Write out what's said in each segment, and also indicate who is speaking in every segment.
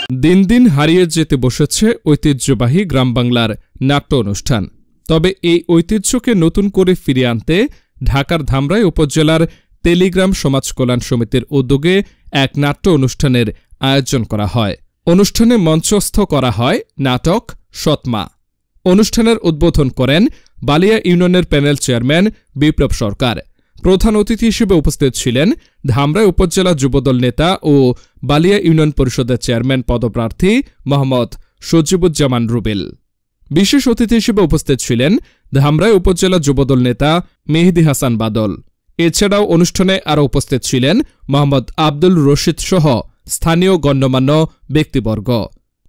Speaker 1: দিন দিন হারিয়ে যেতে বসেছে ঐতিহ্যবাহী গ্রাম বাংলার নাট্য অনুষ্ঠান। তবে এই ঐতিহ্যকে নতুন করে ফিরিয়ে আনতে ঢাকার ধামরাই উপজেলার টেলিগ্রাম সমাজ কল্যাণ সমিতির উদ্যোগে এক নাট্য অনুষ্ঠানের আয়োজন করা হয়। অনুষ্ঠানে মঞ্চস্থ করা হয় নাটক সৎমা। অনুষ্ঠানের উদ্বোধন করেন বালিয়া ইউনিয়নের প্যানেল চেয়ারম্যান বিপ্লব সরকার। প্রধান অতিথি হিসেবে উপস্থিত ছিলেন ধামরাই উপজেলা যুবদল নেতা ও বালিয়া ইউনিয়ন পরিষদের চেয়ারম্যান পদপ্রার্থী মোহাম্মদ সজিবুজ্জামান রুবেল। বিশেষ অতিথি হিসেবে উপস্থিত ছিলেন ধামরাই উপজেলা যুবদল নেতা মেহেদী হাসান বাদল। এছাড়াও অনুষ্ঠানে আরও উপস্থিত ছিলেন মোহাম্মদ আব্দুল রশিদ সহ স্থানীয় গণ্যমান্য ব্যক্তিবর্গ।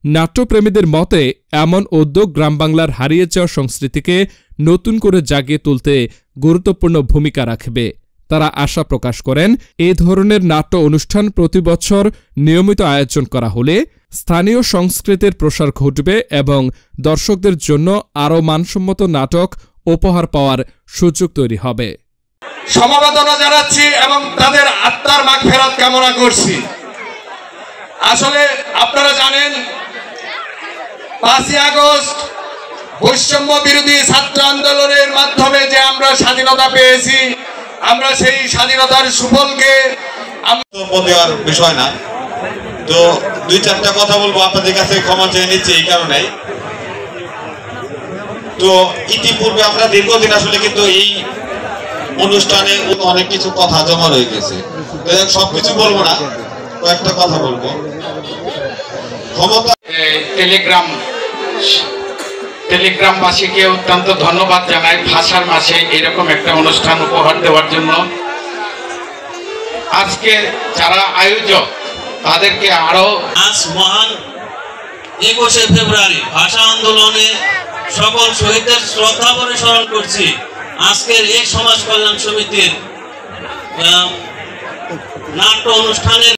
Speaker 1: নাট্যপ্রেমীদের মতে এমন উদ্যোগ গ্রাম বাংলার হারিয়ে যাওয়া সংস্কৃতিকে নতুন করে জাগিয়ে তুলতে গুরুত্বপূর্ণ ভূমিকা রাখবে। তারা আশা প্রকাশ করেন, এ ধরনের নাট্য অনুষ্ঠান প্রতি বছর নিয়মিত আয়োজন করা হলে স্থানীয় সংস্কৃতির প্রসার ঘটবে এবং দর্শকদের জন্য আরও মানসম্মত নাটক উপহার পাওয়ার সুযোগ তৈরি হবে।
Speaker 2: সমবেদনা জানাচ্ছি এবং তাদের আত্মার মাগফিরাত কামনা করছি। আসলে আপনারা জানেন 5ই আগস্ট বৈষম্য বিরোধী ছাত্র আন্দোলনের মাধ্যমে যে আমরা স্বাধীনতা পেয়েছি, আমরা সেই স্বাধীনতার সুফলকে দেওয়ার বিষয় না। তো 2-4টা কথা বলবো, আপনাদের কাছে ক্ষমা চেয়ে নিচ্ছি এই কারণে। তো ইতিপূর্বে আমরা দীর্ঘদিন আসলে কিন্তু এই অনুষ্ঠানে অনেক কিছু কথা জমা রয়ে গেছে। সবকিছু বলবো না, কয়েকটা কথা বলবো। টেলিগ্রামবাসীকে অত্যন্ত ধন্যবাদ জানাই ভাষার মাসে এরকম একটা অনুষ্ঠান উপহার দেওয়ার জন্য। আজকে যারা আয়োজক তাদেরকে আরো
Speaker 3: আজ মহান 21শে ফেব্রুয়ারি ভাষা আন্দোলনে সকল শহীদদের শ্রদ্ধা করে স্মরণ করছি। আজকের এই সমাজ কল্যাণ সমিতির নাট্য অনুষ্ঠানের